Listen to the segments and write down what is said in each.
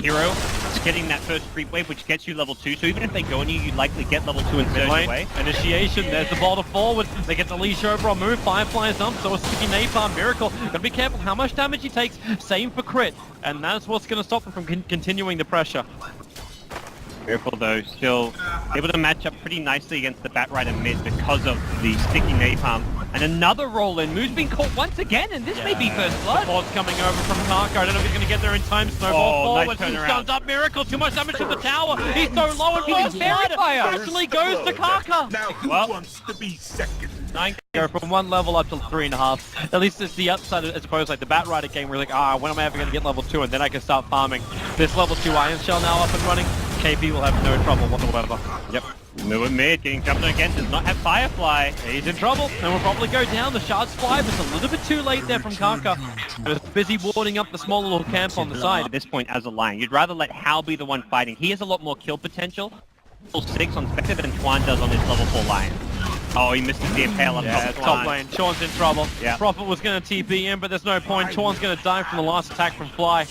hero. It's getting that first creep wave, which gets you level 2. So even if they go on you, you likely get level 2 and surge away. Initiation, there's the boulder forward. They get the leash over on Move. Firefly's up, so a sticky napalm. Miracle. Gotta be careful how much damage he takes. Same for crit. And that's what's gonna stop him from continuing the pressure. Miracle though, still able to match up pretty nicely against the Batrider mid because of the sticky napalm. And another roll in. Move's been caught once again, and this may be first blood. Support's coming over from Karka. I don't know if he's going to get there in time. Snowball forward. Nice turnaround. Stuns up Miracle. Too much damage to the tower. He's so low, and first blood actually goes to Karka. Now who wants to be second? 9 go from 1 level up to 3.5. At least it's the upside as opposed to like the Batrider game where you're like, when am I ever going to get level 2? And then I can start farming. This level 2 Iron Shell now up and running. KP will have no trouble whatsoever. Yep. Move mid, getting jumped on again, does not have Firefly. He's in trouble, and will probably go down. The shards fly, but it's a little bit too late there from Karka. He was busy warding up the small little camp on the side. At this point, as a line, you'd rather let Hal be the one fighting. He has a lot more kill potential. Level 6 on Spectre than Chuan does on his level 4 Lion. Oh, he missed the impale up top lane. Chuan's in trouble. Yeah. Prophet was going to TP in, but there's no point. Chuan's going to die from the last attack from Fly.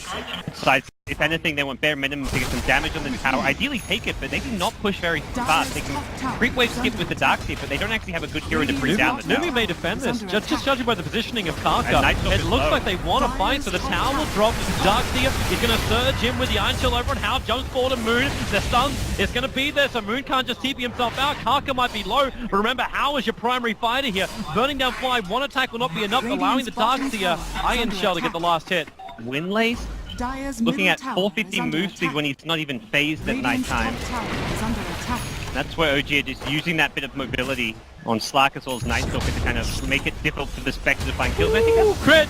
Besides, if anything, they want bare minimum to get some damage on the tower. Ideally take it, but they do not push very fast. They can creep wave skip with the Darkseid, but they don't actually have a good hero to bring down the tower. NewBee may defend this, just judging by the positioning of Karka. It looks like they want to fight, so the tower will drop. Darkseid is going to surge in with the Iron Shell over, and Hal jumps forward to Moon. The stun is going to be there, so Moon can't just TP himself out. Karka might be low, but remember, Hal is your primary fighter here. Burning down Fly, one attack will not be enough, allowing the Darkseid Iron Shell to get the last hit. Winlace looking at 450 move speed when he's not even phased at night time. That's where OG are just using that bit of mobility on Slark as well as Nightstalker to kind of make it difficult for the Spectre to find kills. I think that's crit!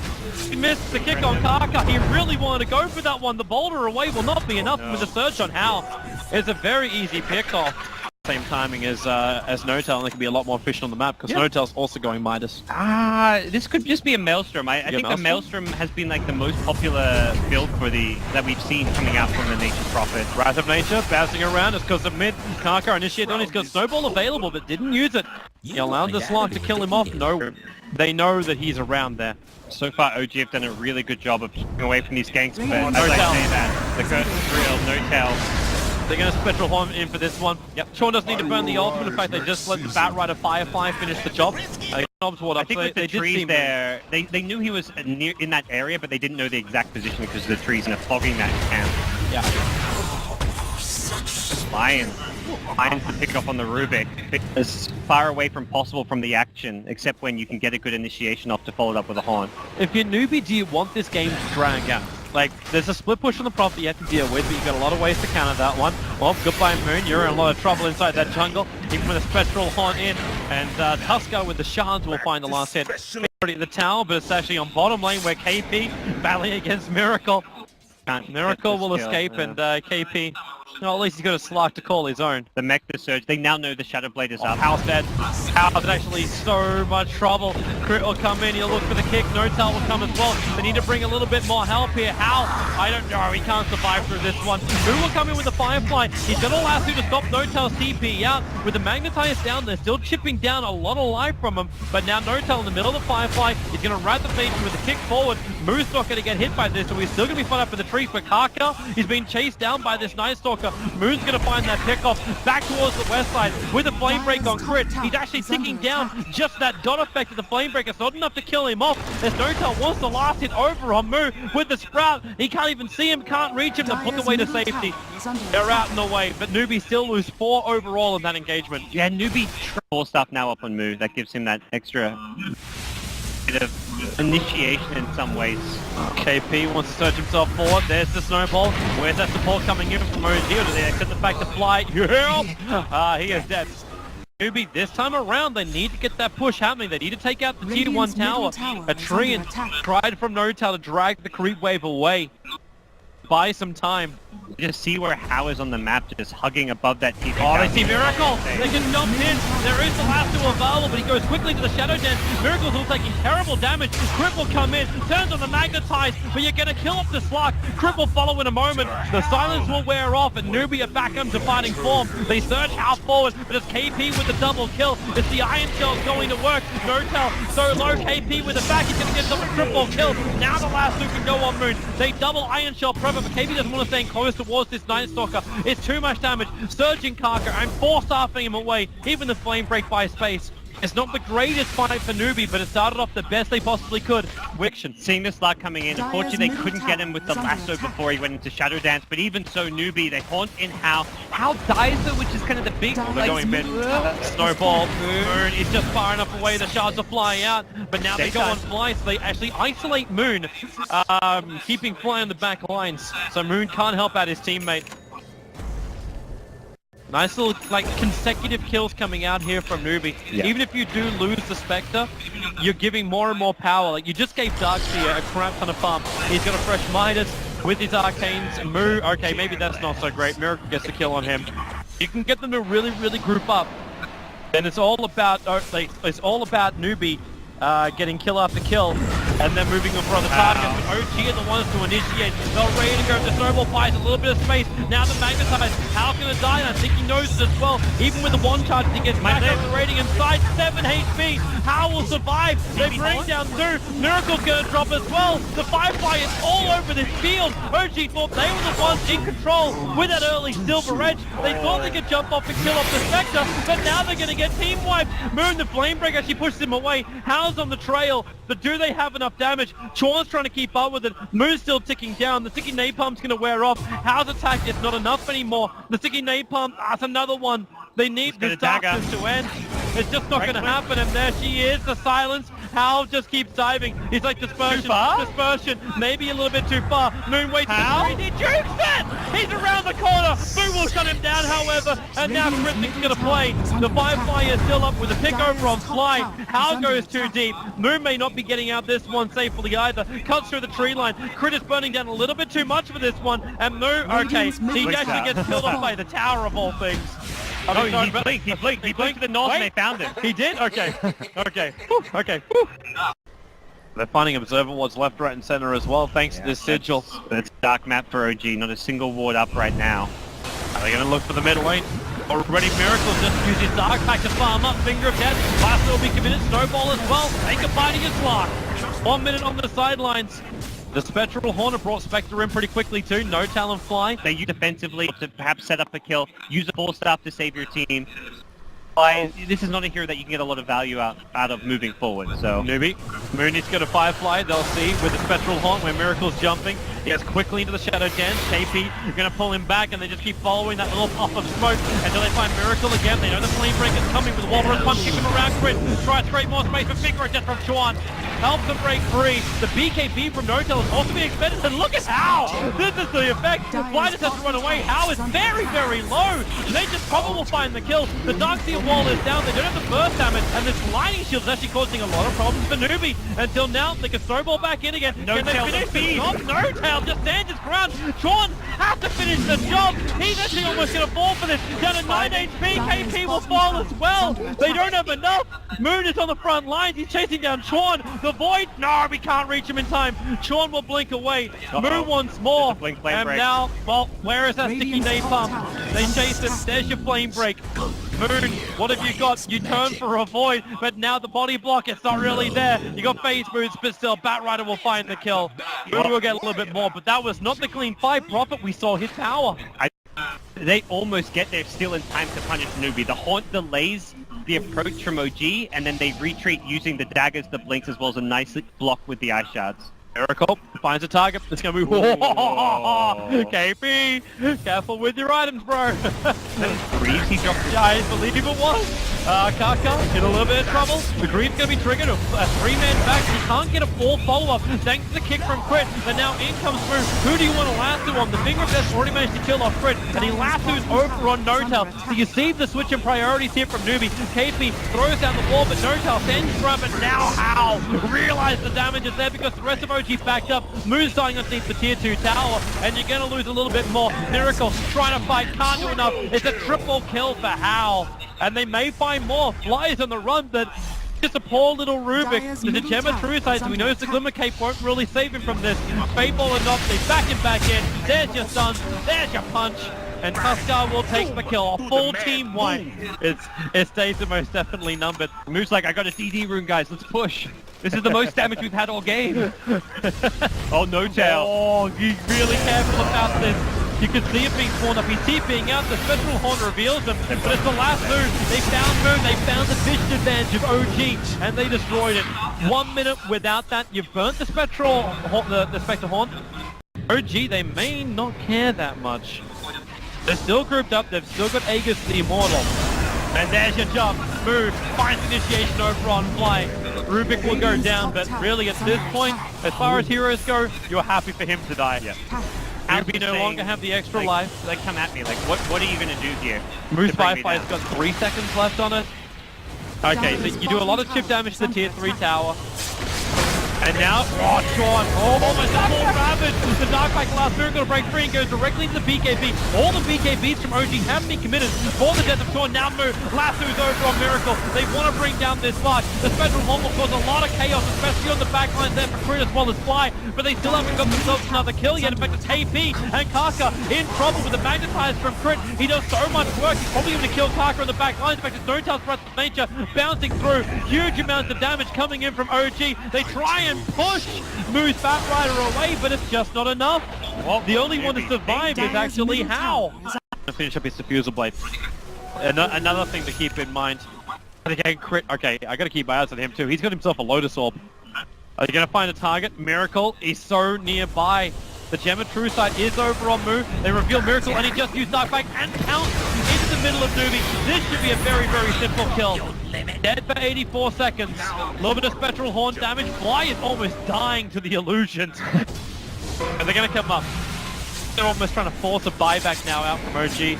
He missed the kick on Karka. He really wanted to go for that one. The boulder away will not be enough with the search on Hal. It's a very easy pick-off. Same timing as Notel, and they can be a lot more efficient on the map because Notel's also going Midas. This could just be a Maelstrom. I think the Maelstrom has been like the most popular build for that we've seen coming out from the Nature's Prophet. Wrath of Nature bouncing around is because of mid. Karka initiated on. He's got Snowball available but didn't use it. He allowed the Slark to kill him off. No, they know that he's around there. So far, OG have done a really good job of keeping away from these ganks, but as I say that, the curse is real. Notel. They're going to Spectral Horn in for this one. Yep. Chuan doesn't need to burn the ultimate. In fact, they just let the Batrider Firefly finish the job. I think with the trees there, they knew he was near in that area, but they didn't know the exact position because of the trees and they're fogging that camp. Yeah. Lions to pick up on the Rubik. As far away from possible from the action, except when you can get a good initiation off to follow it up with a Horn. If you're NewBee, do you want this game to drag out? Like, there's a split push on the Prophet you have to deal with, but you've got a lot of ways to counter that one. Well, goodbye Moon, you're in a lot of trouble inside that jungle, even with a Spectral Horn in, and Tusker with the shards will find the last hit. Already at the tower, but it's actually on bottom lane where KP battling against Miracle. Miracle will escape, and KP, well, at least he's got a Slark to call his own. The mech, the surge, they now know the Shadow Blade is up. Hal's dead. Hal's in actually so much trouble. Crit will come in, he'll look for the kick. Notel will come as well. They need to bring a little bit more help here. Hal, I don't know, he can't survive through this one. Who will come in with the Firefly? He's got a lasso to stop Notel's TP out. With the Magnetize down, they're still chipping down a lot of life from him. But now Notel in the middle of the Firefly, he's going to Wrath of Nature with a kick forward. Moon's not going to get hit by this, so he's still going to be fun up in the trees. But Karka, he's being chased down by this Nightstalker. Moon's going to find that pickoff back towards the west side with a flame break on crit. He's actually ticking down just that dot effect of the flame break. It's not enough to kill him off. As Notel wants the last hit over on Moo with the sprout. He can't even see him, can't reach him to put the way to safety. They're out in the way, but NewBee still lose 4 overall in that engagement. Yeah, NewBee triple stuff now up on Moo. That gives him that extra bit of initiation in some ways. KP wants to surge himself forward. There's the snowball. Where's that support coming in from Moon here today? Except the fact to Fly. He is dead. NewBee, this time around, they need to get that push happening. They need to take out the tier 1 tower. A tree and tried from Notel to drag the creep wave away. Buy some time. Just see where Hal is on the map, just hugging above that TP. Oh, they see Miracle! They can jump in! There is the last two available, but he goes quickly to the Shadow Dance. Miracle's all taking terrible damage. Crit will come in, turns on the Magnetize, but you're gonna kill off the Slark. Crit will follow in a moment. The silence will wear off, and NewBee are back into fighting form. They surge Hal forward, but it's KP with the double kill. It's the Iron Shell going to work. Notel so low, KP with the back. He's gonna get some triple kill. Now the last two can go on Moon. They double Iron Shell, Prevent However, KB doesn't want to stay close towards this Night Stalker. It's too much damage. Surging Karka and force-staffing him away. Even the Flame Break by space. It's not the greatest fight for NewBee, but it started off the best they possibly could. Wiction. Seeing this Slark coming in, unfortunately they couldn't get him with the lasso before he went into Shadow Dance, but even so NewBee, they haunt in How dies though, which is kind of the big... They're going mid. Snowball. Moon is just far enough away, the shards are flying out, but now they go on Fly, so they actually isolate Moon, keeping Fly on the back lines, so Moon can't help out his teammate. Nice little, like, consecutive kills coming out here from NewBee. Yeah. Even if you do lose the Spectre, you're giving more and more power. Like, you just gave Darkseer a crap ton of farm. He's got a fresh Midas with his Arcanes. Moo, okay, maybe that's not so great. Miracle gets the kill on him. You can get them to really, really group up. Then it's all about, NewBee getting kill after kill, and then moving on for other targets. But OG are the ones to initiate. They're ready to go. The Snowball buys a little bit of space. Now the Magnetize. How's gonna die? I think he knows it as well. Even with the one charge, he gets back up the rating inside 7 HP. How will survive? They bring down 2. Miracle's gonna drop as well. The Firefly is all over this field. OG thought they were the ones in control with that early Silver Edge. They thought they could jump off and kill off the Spectre, but now they're gonna get team wiped. Moon, the Flamebreaker, actually pushes him away. How's on the trail, but do they have enough damage? Chuan's trying to keep up with it. Moon's still ticking down. The sticky napalm's going to wear off. How's attack is not enough anymore. The sticky napalm, that's another one. They need this darkness to end. It's just not going to happen, and there she is, the silence. How just keeps diving. He's like dispersion, dispersion, maybe a little bit too far. Moon waits for 3, he jukes it! He's around the corner. Boo will shut him down, however, and now Cryptic's going to play. The Firefly is still up with a pick over on Fly. How goes too deep. Moon may not be getting out this one safely either. Cuts through the tree line. Crit is burning down a little bit too much for this one, and Moon, okay, he actually gets killed off by the tower of all things. Oh, he blinked to the north and they found him. He did? Okay. Okay. Whew. Okay. Whew. They're finding Observer wards left, right, and center as well, thanks to this sigil. It's a dark map for OG, not a single ward up right now. Are they going to look for the mid lane? Already Miracle just used his Dark Pack to farm up. Finger of Death. Last will be committed. Snowball as well. They combining his lock. 1 minute on the sidelines. The Spectral Horner brought Spectre in pretty quickly too. No Talon Fly. They use defensively to perhaps set up a kill. Use a Force Staff to save your team. This is not a hero that you can get a lot of value out of moving forward, so... NewBee. Moon needs to go to Firefly, they'll see, with the Spectral Haunt where Miracle's jumping. He gets quickly into the Shadow Dance. KP is going to pull him back, and they just keep following that little puff of smoke until they find Miracle again. They know the Flame Break is coming with Walrus Punch, keeping around Crit. Tries to create more space for Finger just from Chuan. Helps them break free. The BKB from Notel is also being expended, and look at How! This is the effect. Fly just has to run away. How is very, very low. They just probably will find the kill. The Darkseer wall is down. They don't have the burst damage, and this lightning shield is actually causing a lot of problems for NewBee. Until now, they can snowball back in again. No tail to feed. Notel just stands his ground. Chuan has to finish the job. He's actually almost going to fall for this. Down to 9 HP. KP will fall as well. They don't have enough. Moon is on the front lines. He's chasing down Chuan. The Void. No, we can't reach him in time. Chuan will blink away. Moon once more. And now, well, where is that sticky napalm? They chase him. There's your flame break. Moon, what have you got? You turn for a Void, but now the body block, it's not really there. You got phase moves, but still, Batrider will find the kill. Moon will get a little bit more, but that was not the clean fight. Prophet, we saw his power. They almost get there still in time to punish NewBee. The Haunt delays the approach from OG, and then they retreat using the daggers, the blinks, as well as a nice block with the Ice Shards. Miracle finds a target. It's going to move. KP, careful with your items, bro. Greaves, he dropped it. Yeah, I believe it was. Kaka in a little bit of trouble. The Greaves going to be triggered. A 3-man back. He can't get a full follow-up thanks to the kick from Crit. And now in comes through. Who do you want to lasso on? The Finger of Death already managed to kill off Crit. And he lassos over on Notel. So you see the switch in priorities here from NewBee. KP throws down the wall, but Notel sends from it. Now how? Realize the damage is there because the rest of OG backed up. Moon's dying underneath the tier 2 tower. And you're going to lose a little bit more. Miracle trying to fight. Can't do enough. It's a triple kill for How. And they may find more. Flies on the run, but just a poor little Rubik. There's a gem of True Sight, so we know the Glimmer Cape won't really save him from this. Fateball or not, they back him back in. There's your stun. There's your punch. and Tuskar will take the kill. A full team wipe. It's days are most definitely numbered. Move's like, I got a DD rune, guys, let's push. This is the most damage we've had all game. Oh, no tail. Oh, be really careful about this. You can see it being spawned up. He's TPing out. The Spectral Horn reveals him, but it's the last Moon. They found Moon. They found the vision advantage of OG, and they destroyed it. 1 minute without that, you've burnt the Spectral Horn. The Spectral Horn. OG, they may not care that much. They're still grouped up. They've still got Aegis the Immortal. And there's your jump. Move. Finds initiation over on Fly. Rubik will go down, but really at this point, as far as heroes go, you're happy for him to die. Yeah. NewBee no longer have the extra life. They come at me, like, what are you going to do here? Moose Firefly's got 3 seconds left on it. Okay, so you do a lot of chip damage to the tier 3 tower. And now, oh, Sean, almost a full ravage. The Darkbite last move going to break free and goes directly into the BKB. All the BKBs from OG have been committed for the death of Sean. Now move, lasso's over on Miracle. They want to bring down this fight. The Spectral Horn will cause a lot of chaos, especially on the backlines there for Crit as well as Fly. But they still haven't got themselves another kill yet. In fact, it's KP and Kaka in trouble with the Magnetize from Crit. He does so much work. He's probably going to kill Kaka on the backlines. In fact, it's No Tail's Breath of Nature bouncing through. Huge amounts of damage coming in from OG. They try and push Moose Batrider away, but it's just not enough. Well, the only one to survive is actually Hal. Finish up his Diffusal Blade. Another thing to keep in mind. Okay, Crit. Okay, I gotta keep my eyes on him too. He's got himself a Lotus Orb. Are they gonna find a target? Miracle is so nearby. The Gem of True Sight is over on Moo. They reveal Miracle and he just used Darkbite and counts into the middle of NewBee. This should be a very, very simple kill. Dead for 84 seconds. A little bit of Spectral Horn damage. Fly is almost dying to the illusions. And they're gonna come up. They're almost trying to force a buyback now out from OG.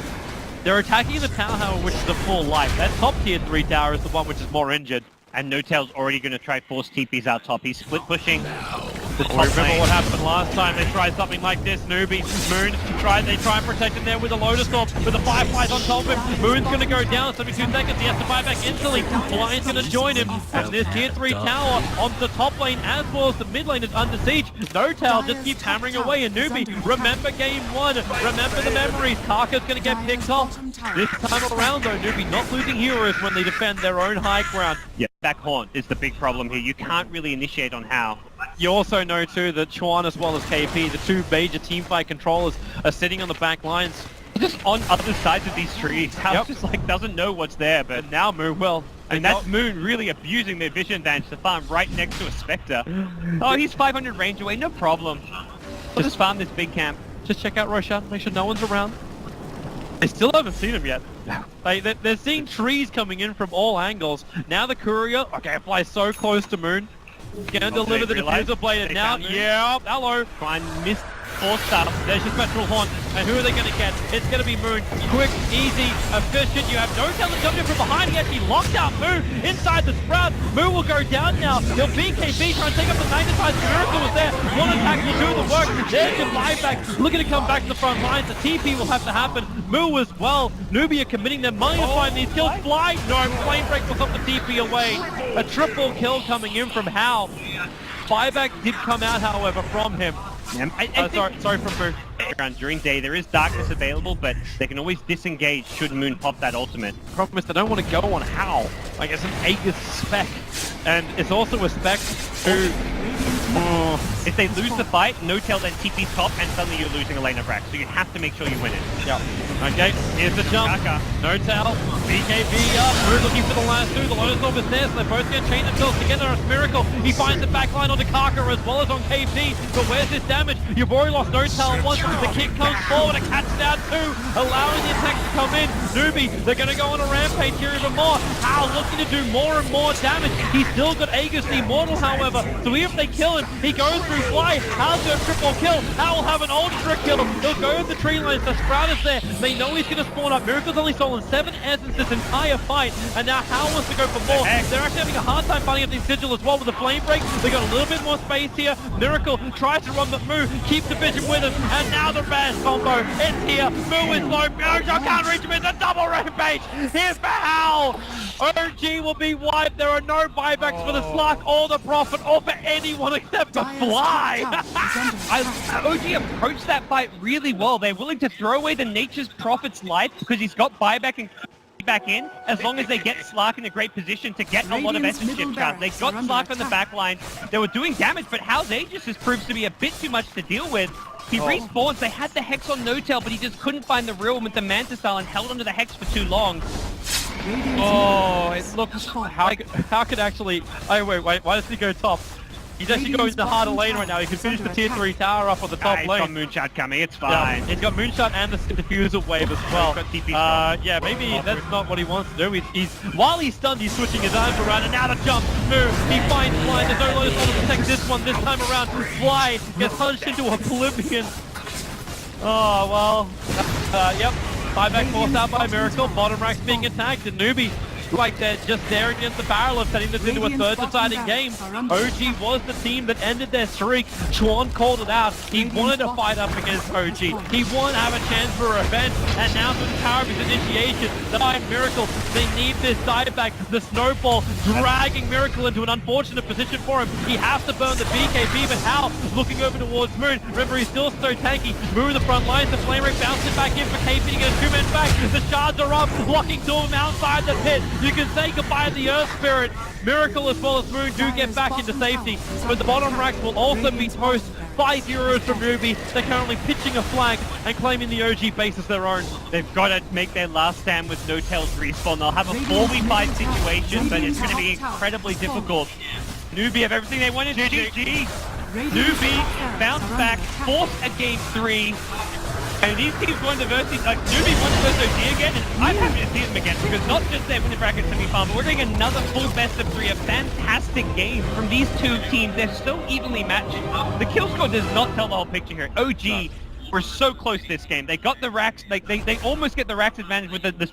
They're attacking the tower, however, which is a full life. That top tier 3 tower is the one which is more injured. And No Tail's already going to try force TPs out top. He's split pushing. Remember what happened last time they tried something like this. NewBee, Moon, they try and protect him there with a Lotus Orb, with the Fireflies on top of him. Moon's going to go down, 72 seconds, he has to buy back instantly. Fly's going to join him, and this tier 3 tower onto the top lane as well as the mid lane is under siege. No Tail just keeps hammering away, and NewBee, remember game 1, remember the memories. Kaka's going to get picked off. This time around though, NewBee not losing heroes when they defend their own high ground. Yeah, back haunt is the big problem here. You can't really initiate on Hal. You also know too that Chuan as well as KP, the 2 major teamfight controllers, are sitting on the back lines. Just on other sides of these trees. Hal just like doesn't know what's there, but and now Moon will. And that's Moon really abusing their vision advantage to farm right next to a Spectre. Oh, he's 500 range away, no problem. We'll just farm this big camp. Just check out Roshan, make sure no one's around. They still haven't seen him yet. They're seeing trees coming in from all angles. Now the courier, okay, flies so close to Moon. Gonna deliver the Diffuser Blade and now, yeah, hello. Try and miss force up. There's your Spectral Horn. And who are they gonna get? It's gonna be Moon. Quick, easy, efficient. You have No Tail and jumping from behind. He actually locked out Moon inside the Sprout. Moon will go down now. He'll BKB, try and take up the Magnetize. Miracle was there. One attack will do the work. There's your buyback. Looking to come back to the front lines. The TP will have to happen. Moo as well. NewBee are committing their money to find these kills. Fly, no, Flame Break will stop the TP away. A triple kill coming in from Hal. Buyback did come out, however, from him. Sorry from Moon. During day, there is darkness available, but they can always disengage should Moon pop that ultimate. Problem is they don't want to go on Hal. Like, it's an Aegis spec. And it's also a spec who... if they lose the fight, No Tail then TP's top, and suddenly you're losing a lane of rack. So you have to make sure you win it. Yep. Okay, here's the jump. Kaka. No Tail, BKB up. We're looking for the last 2. The Lotus Orb is there, so they're both going to chain themselves together. It's Miracle. He finds the backline onto Kaka as well as on KP. But where's this damage? You've already lost No Tail once. The kick comes forward, a catch down 2, allowing the attack to come in. NewBee, they're going to go on a rampage here even more. Hal looking to do more and more damage. He's still got Aegis the Immortal, however. So even if they kill him, he goes through Fly. Hal's going to triple kill. Hal will have an ultra kill. He'll go to the tree lines. The Sprout is there. They know he's going to spawn up. Miracle's only stolen 7 essence this entire fight. And now Hal wants to go for more. They're actually having a hard time finding up these sigil as well with the flame break. They got a little bit more space here. Miracle tries to run the move, keeps the vision with him. And now the Raz combo. It's here. Moo is low. Mojo can't reach him. It's a double rampage. Here's for Hal. OG will be wiped. There are no buybacks for the Slug or the Prophet or for anyone except for Fly. why? OG approached that fight really well. They're willing to throw away the Nature's Prophet's life because he's got buyback and back in, as long as they get Slark in a great position to get a lot of Essence Shift cards. They got Slark on the back line. They were doing damage, but Hal's Aegis has proved to be a bit too much to deal with. He respawns. They had the Hex on No-Tail, but he just couldn't find the real with the Manta Style and held onto the Hex for too long. Oh, it looks... How could actually... Oh, wait, why does he go top? He's actually going to the harder lane right now. He can finish the tier 3 tower up on the top lane. He's got Moonshot coming, it's fine. Yeah, he's got Moonshot and the diffusal wave as well. Yeah, maybe that's not what he wants to do. While he's stunned, he's switching his arms around, and now the jump, move, he finds Fly. There's no Lotus to protect this one. This time around, Fly gets punched into oblivion. Oh, well, yep. Buyback forced out by Miracle. Bottom rack's being attacked, and NewBee, like they're just there against the barrel of setting this into a third deciding game. OG was the team that ended their streak. Chuan called it out. He wanted to fight up against OG. He wanted to have a chance for revenge, and now through the power of his initiation, the Miracle, they need this side back. The snowball dragging Miracle into an unfortunate position for him. He has to burn the BKB, but Hal looking over towards Moon. Remember, he's still so tanky. Moon the front lines, the Flame Ray bouncing back in for KP to get a 2-man back. The shards are up, blocking to him outside the pit. You can say goodbye to the Earth Spirit. Miracle as well as Moon do get back into safety, but the bottom racks will also be toast. 5 heroes from NewBee. They're currently pitching a flank and claiming the OG base as their own. They've got to make their last stand with No-Tail's respawn. They'll have a 4v5 situation, but it's going to be incredibly difficult. NewBee have everything they wanted. GG. NewBee bounce back, force a game 3. And these teams going to versus, like, NewBee won versus OG again, and I'm happy to see them again, because not just their winning bracket semi-final, but we're getting another full best of 3, a fantastic game from these two teams. They're so evenly matched. The kill score does not tell the whole picture here. OG were so close this game. They got the racks, they almost get the racks advantage with the